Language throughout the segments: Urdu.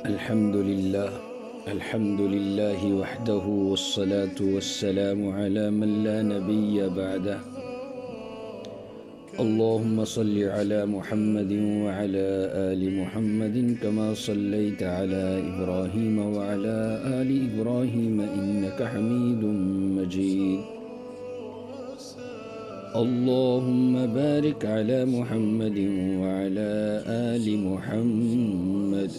الحمد لله وحده والصلاة والسلام على من لا نبي بعده. اللهم صل على محمد وعلى آل محمد كما صليت على إبراهيم وعلى آل إبراهيم إنك حميد مجيد. اللهم بارك على محمد وعلى آل محمد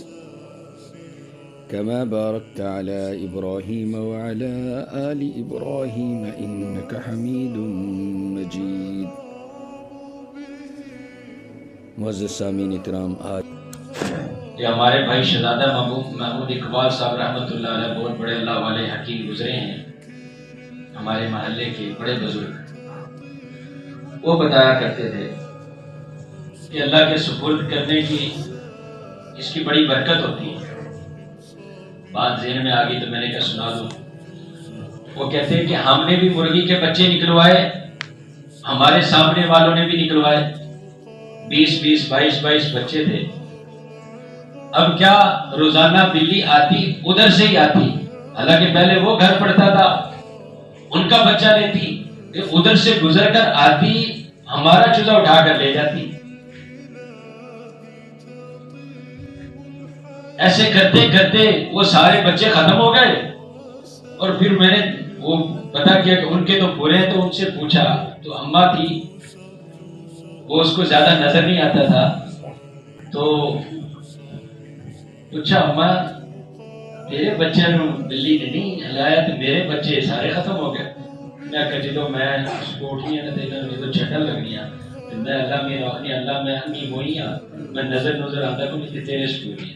كما باركت على إبراهيم وعلى آل إبراهيم إنك حميد مجيد. معزز سامعین اکرام، آج کہ ہمارے بھائی شہزادہ محمود اقبال صاحب رحمۃ اللہ علیہ بہت بڑے اللہ والے حکیم گزرے ہیں، ہمارے محلے کے بڑے بزرگ. وہ بتایا کرتے تھے کہ اللہ کے سپرد کرنے کی اس کی بڑی برکت ہوتی ہے. بات ذہن میں آ گئی تو میں نے کہا سنا دوں. وہ کہتے ہیں کہ ہم نے بھی مرغی کے بچے نکلوائے، ہمارے سامنے والوں نے بھی نکلوائے، 20 22 بچے تھے. اب کیا روزانہ بلی آتی ادھر سے ہی آتی، حالانکہ پہلے وہ گھر پڑتا تھا، ان کا بچہ لیتی، کہ ادھر سے گزر کر آتی، ہمارا چوزا اٹھا کر لے جاتی. ایسے کرتے کرتے وہ سارے بچے ختم ہو گئے. اور پھر میں نے وہ پتا کیا کہ ان کے تو پورے ہیں، تو ان سے پوچھا، تو اماں تھی، وہ اس کو زیادہ نظر نہیں آتا تھا، تو پوچھا اماں تیرے بچے نے بلی نے نہیں ہلایا تو میرے بچے سارے ختم ہو گئے. میں کہ جدو میں اس کو اٹھنی ہے تو چھٹن لگنی ہے، میں اللہ میں روحنی اللہ میں ہمی ہوئی ہاں، میں نظر آتا کو نہیں تیرے سکولی.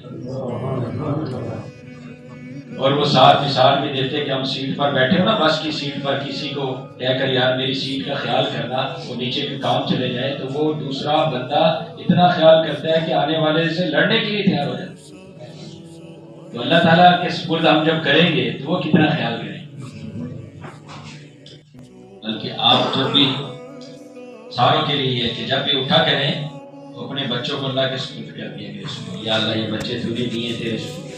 اور وہ ساتھ مثال بھی دیتے کہ ہم سیٹ پر بیٹھے ہو نا، بس کی سیٹ پر، کسی کو کہہ کر یار میری سیٹ کا خیال کرنا، وہ نیچے کے کام چلے جائے تو وہ دوسرا بندہ اتنا خیال کرتا ہے کہ آنے والے سے لڑنے کے لیے تیار ہو جاتا ہے. تو اللہ تعالیٰ کے سپرد ہم جب کریں گے تو وہ کتنا خیال کریں. بلکہ آپ جب بھی ساروں کے لیے ہے کہ جب بھی اٹھا کریں تو اپنے بچوں کو اللہ کے سپرد کر دیا کہ یا اللہ یہ بچے تجھے دیے تیرے سپرد.